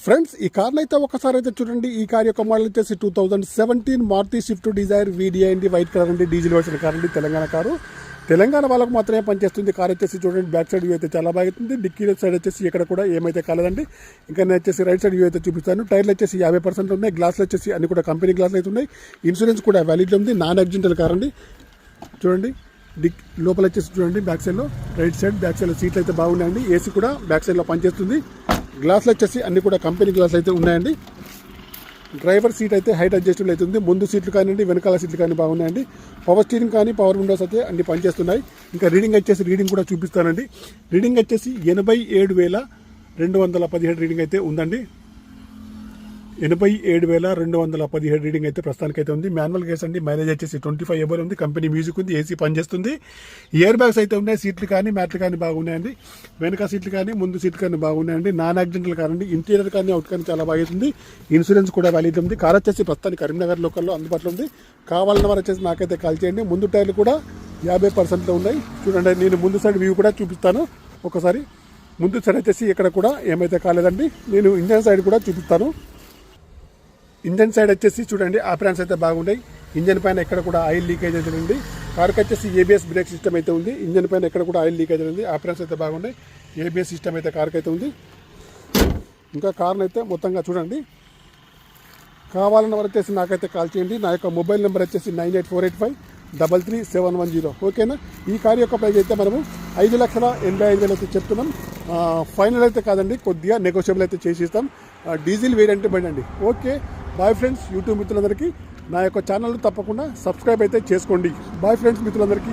Friends ఈ కార్ని అయితే ఒకసారి అయితే చూడండి. ఈ కార్ యొక్క మోడల్ వచ్చేసి 2017 మారుతి స్విఫ్ట్ డిజైర్ వీడిఐ అండి. వైట్ కలర్ అండి, డీజిల్ వర్షన్ కార్ అండి. తెలంగాణ కారు, తెలంగాణ వాళ్ళకు మాత్రమే పనిచేస్తుంది. కార్ వచ్చేసి చూడండి, బ్యాక్ సైడ్ వ్యూ అయితే చాలా బాగుంది. డిక్కీ సైడ్ వచ్చేసి ఇక్కడ కూడా ఏమైతే కాలేదండి. ఇంకా నేను వచ్చేసి రైట్ సైడ్ వ్యూ అయితే చూపిస్తాను. టైర్లు వచ్చేసి 50% ఉన్నాయి. గ్లాసులు వచ్చేసి అన్ని కూడా కంపెనీ గ్లాసులు అయితే ఉన్నాయి. ఇన్సూరెన్స్ కూడా వ్యాలిడ్ ఉంది. నాన్ యాక్సిడెంటల్ కార్ అండి. చూడండి లోపల వచ్చేసి చూడండి, బ్యాక్ సైడ్లో రైట్ సైడ్ బ్యాక్ సైడ్లో సీట్లు అయితే బాగున్నాయండి. ఏసీ కూడా బ్యాక్ సైడ్లో పనిచేస్తుంది. గ్లాసులు వచ్చేసి అన్ని కూడా కంపెనీ గ్లాసులు అయితే ఉన్నాయండి. డ్రైవర్ సీట్ అయితే హైట్ అడ్జస్టబుల్ అవుతుంది. ముందు సీట్లు కానివ్వండి, వెనకాల సీట్లు కానీ బాగున్నాయండి. పవర్ స్టీరింగ్ కానీ పవర్ విండోస్ అయితే అన్ని పనిచేస్తున్నాయి. ఇంకా రీడింగ్ కూడా చూపిస్తానండి. రీడింగ్ వచ్చేసి 87,217 రీడింగ్ అయితే ఉందండి. 87,217 రీడింగ్ అయితే ప్రస్తుతానికైతే ఉంది. మాన్యువల్ గేర్స్ అండి. మైలేజ్ వచ్చేసి 25 ఎబోల్ ఉంది. కంపెనీ మ్యూజిక్ ఉంది. ఏసీ పనిచేస్తుంది. ఇయర్ బ్యాగ్స్ అయితే ఉన్నాయి. సీట్లు కానీ మ్యాట్లు కానీ బాగున్నాయండి. వెనక సీట్లు కానీ ముందు సీట్లు కానీ బాగున్నాయండి. నాన్ యాక్సిడెంటల్ కార్ అండి. ఇంటీరియర్ కానీ అవుట్ కానీ చాలా బాగుంది. ఇన్సూరెన్స్ కూడా వ్యాలిడ్ ఉంది. కార్ వచ్చేసి ప్రస్తుతానికి కరీంనగర్ లోకల్లో అందుబాటులో ఉంది. కావాలన్న వారు వచ్చేసి నాకైతే కాల్ చేయండి. ముందు టైర్లు కూడా 50% ఉన్నాయి. చూడండి, నేను ముందు సైడ్ వ్యూ కూడా చూపిస్తాను. ఒకసారి ముందు సైడ్ వచ్చేసి ఇక్కడ కూడా ఏమైతే కాలేదండి. నేను ఇంజన్ సైడ్ కూడా చూపిస్తాను. ఇంజన్ సైడ్ వచ్చేసి చూడండి, ఆపరెన్స్ అయితే బాగున్నాయి. ఇంజన్ పైన ఎక్కడ కూడా ఆయిల్ లీకేజ్ అయితే ఉంది. కార్కి వచ్చేసి ఏబిఎస్ బ్రేక్ సిస్టమ్ అయితే ఉంది. ఇంజన్ పైన ఎక్కడ కూడా ఆయిల్ లీకేజ్ ఉంది. ఆపరెన్స్ అయితే బాగున్నాయి. ఏబిఎస్ సిస్టమ్ అయితే కార్కి అయితే ఉంది. ఇంకా కార్ని అయితే మొత్తంగా చూడండి. కావాలన్న వారు వచ్చేసి నాకైతే కాల్ చేయండి. నా యొక్క మొబైల్ నెంబర్ వచ్చేసి 9848533710. ఓకేనా? ఈ కార్ యొక్క ప్రైస్ అయితే మనము 5,85,000 అయితే చెప్తున్నాం. ఫైనల్ అయితే కాదండి, కొద్దిగా నెగోషియబుల్ అయితే చేసి ఇస్తాం. డీజిల్ వేరియంట్ బండి అండి. Okay, bye friends. యూట్యూబ్ మిత్రులందరికీ నా యొక్క ఛానల్ తప్పకుండా సబ్స్క్రైబ్ అయితే చేసుకోండి. బాయ్ ఫ్రెండ్స్ మిత్రులందరికీ.